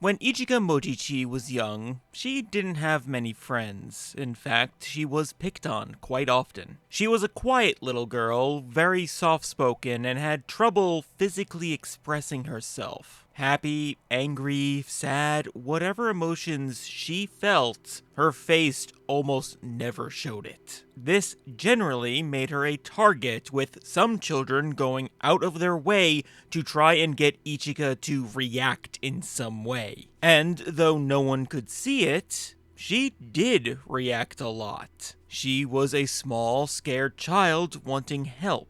When Ichika Mojichi was young, she didn't have many friends. In fact, she was picked on quite often. She was a quiet little girl, very soft-spoken, and had trouble physically expressing herself. Happy, angry, sad, whatever emotions she felt, her face almost never showed it. This generally made her a target, with some children going out of their way to try and get Ichika to react in some way. And though no one could see it, she did react a lot. She was a small, scared child wanting help,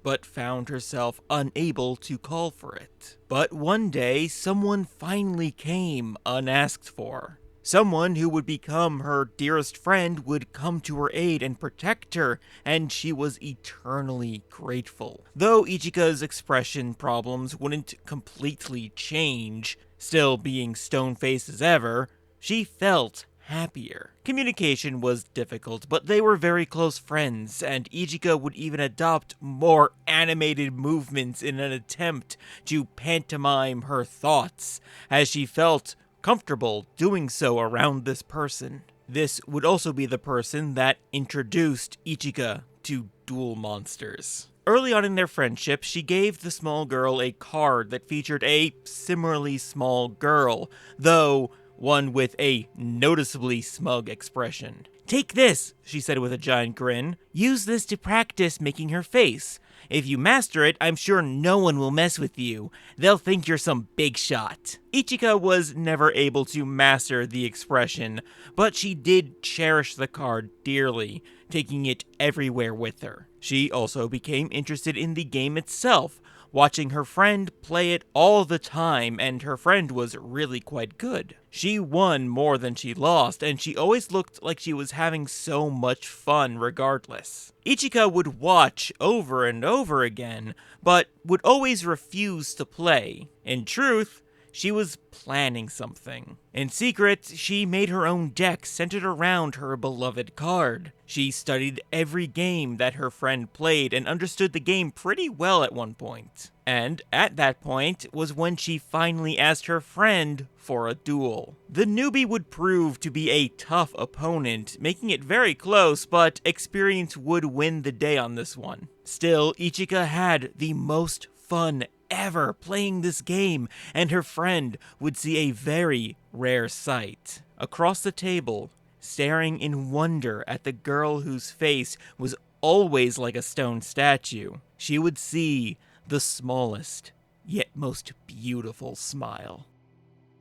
but found herself unable to call for it. But one day, someone finally came unasked for. Someone who would become her dearest friend would come to her aid and protect her, and she was eternally grateful. Though Ichika's expression problems wouldn't completely change, still being stone-faced as ever, she felt happier. Communication was difficult, but they were very close friends, and Ichika would even adopt more animated movements in an attempt to pantomime her thoughts, as she felt comfortable doing so around this person. This would also be the person that introduced Ichika to duel monsters. Early on in their friendship, she gave the small girl a card that featured a similarly small girl, though one with a noticeably smug expression. "Take this," she said with a giant grin. "Use this to practice making her face. If you master it, I'm sure no one will mess with you. They'll think you're some big shot." Ichika was never able to master the expression, but she did cherish the card dearly, taking it everywhere with her. She also became interested in the game itself, watching her friend play it all the time, and her friend was really quite good. She won more than she lost, and she always looked like she was having so much fun regardless. Ichika would watch over and over again, but would always refuse to play. In truth, she was planning something. In secret, she made her own deck centered around her beloved card. She studied every game that her friend played and understood the game pretty well at one point. And at that point was when she finally asked her friend for a duel. The newbie would prove to be a tough opponent, making it very close, but experience would win the day on this one. Still, Ichika had the most fun ever playing this game, and her friend would see a very rare sight. Across the table, staring in wonder at the girl whose face was always like a stone statue, she would see the smallest, yet most beautiful smile.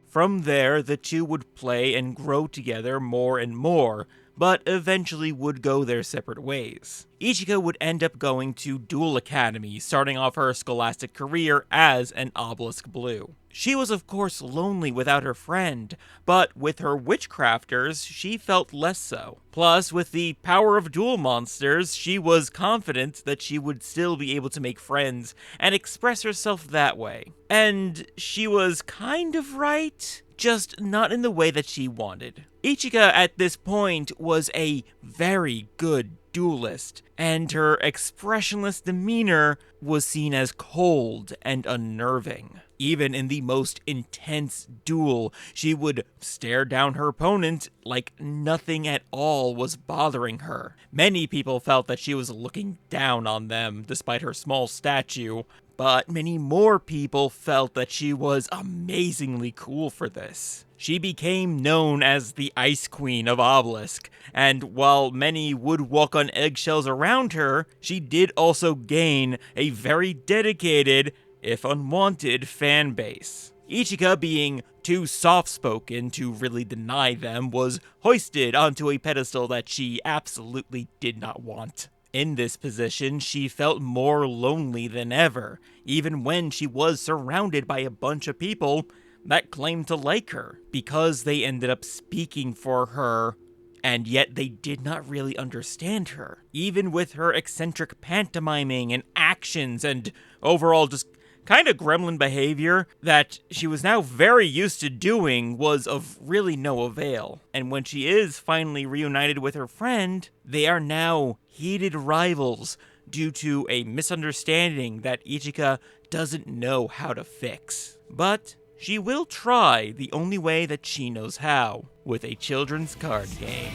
From there, the two would play and grow together more and more, but eventually would go their separate ways. Ichika would end up going to Duel Academy, starting off her scholastic career as an Obelisk Blue. She was of course lonely without her friend, but with her Witchcrafters, she felt less so. Plus, with the power of duel monsters, she was confident that she would still be able to make friends and express herself that way. And she was kind of right, just not in the way that she wanted. Ichika at this point was a very good duelist, and her expressionless demeanor was seen as cold and unnerving. Even in the most intense duel, she would stare down her opponent like nothing at all was bothering her. Many people felt that she was looking down on them despite her small stature, but many more people felt that she was amazingly cool for this. She became known as the Ice Queen of Obelisk, and while many would walk on eggshells around her, she did also gain a very dedicated, if unwanted, fan base. Ichika, being too soft-spoken to really deny them, was hoisted onto a pedestal that she absolutely did not want. In this position, she felt more lonely than ever, even when she was surrounded by a bunch of people that claimed to like her, because they ended up speaking for her, and yet they did not really understand her. Even with her eccentric pantomiming and actions and overall just kind of gremlin behavior that she was now very used to doing was of really no avail. And when she is finally reunited with her friend, they are now heated rivals due to a misunderstanding that Ichika doesn't know how to fix. But She will try the only way that she knows how, with a children's card game.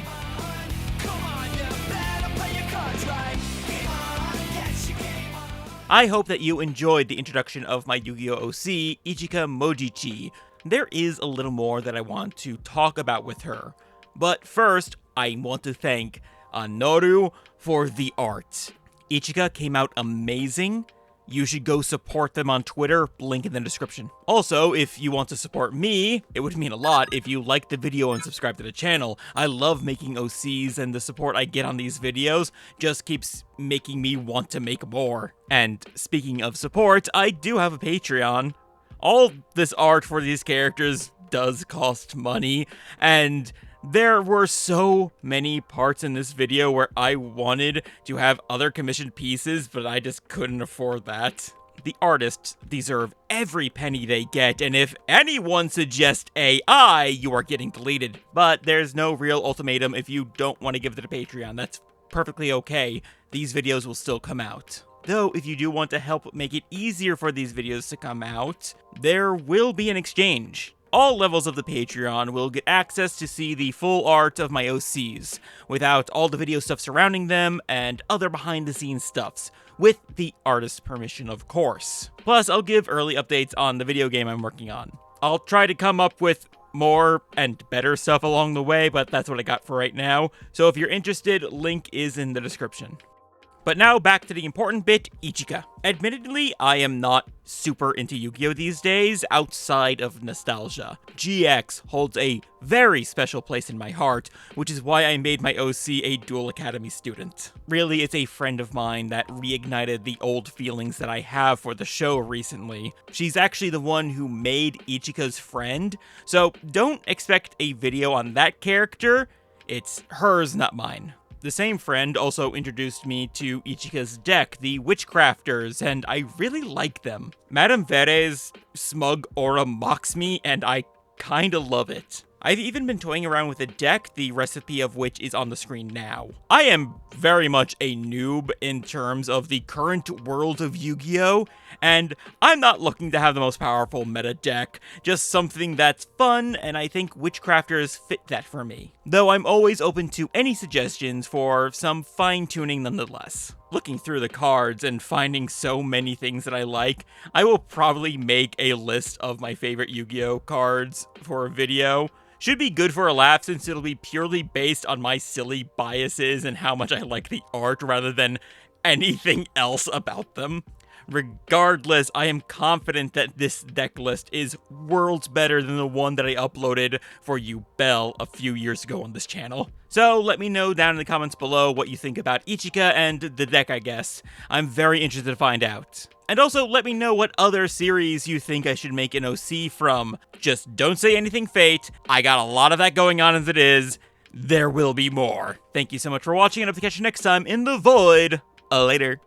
I hope that you enjoyed the introduction of my Yu-Gi-Oh! OC, Ichika Mojichi. There is a little more that I want to talk about with her. But first, I want to thank Annoru for the art. Ichika came out amazing. You should go support them on Twitter, link in the description. Also, if you want to support me, it would mean a lot if you like the video and subscribe to the channel. I love making OCs, and the support I get on these videos just keeps making me want to make more. And speaking of support, I do have a Patreon. All this art for these characters does cost money, and there were so many parts in this video where I wanted to have other commissioned pieces, but I just couldn't afford that. The artists deserve every penny they get, and if anyone suggests AI, you are getting deleted. But there's no real ultimatum if you don't want to give it to Patreon. That's perfectly okay. These videos will still come out. Though, if you do want to help make it easier for these videos to come out, there will be an exchange. All levels of the Patreon will get access to see the full art of my OCs, without all the video stuff surrounding them and other behind-the-scenes stuffs, with the artist's permission, of course. Plus, I'll give early updates on the video game I'm working on. I'll try to come up with more and better stuff along the way, but that's what I got for right now. So if you're interested, link is in the description. But now back to the important bit, Ichika. Admittedly, I am not super into Yu-Gi-Oh! These days, outside of nostalgia. GX holds a very special place in my heart, which is why I made my OC a Duel Academy student. Really, it's a friend of mine that reignited the old feelings that I have for the show recently. She's actually the one who made Ichika's friend, so don't expect a video on that character. It's hers, not mine. The same friend also introduced me to Ichika's deck, the Witchcrafters, and I really like them. Madame Vere's smug aura mocks me, and I kinda love it. I've even been toying around with a deck, the recipe of which is on the screen now. I am very much a noob in terms of the current world of Yu-Gi-Oh! And I'm not looking to have the most powerful meta deck, just something that's fun, and I think Witchcrafters fit that for me. Though I'm always open to any suggestions for some fine-tuning nonetheless. Looking through the cards and finding so many things that I like, I will probably make a list of my favorite Yu-Gi-Oh! Cards for a video. Should be good for a laugh since it'll be purely based on my silly biases and how much I like the art rather than anything else about them. Regardless, I am confident that this deck list is worlds better than the one that I uploaded for you, Belle, a few years ago on this channel. So let me know down in the comments below what you think about Ichika and the deck, I guess. I'm very interested to find out. And also, let me know what other series you think I should make an OC from. Just don't say anything fate. I got a lot of that going on as it is. There will be more. Thank you so much for watching, and I hope to catch you next time in the void. Later.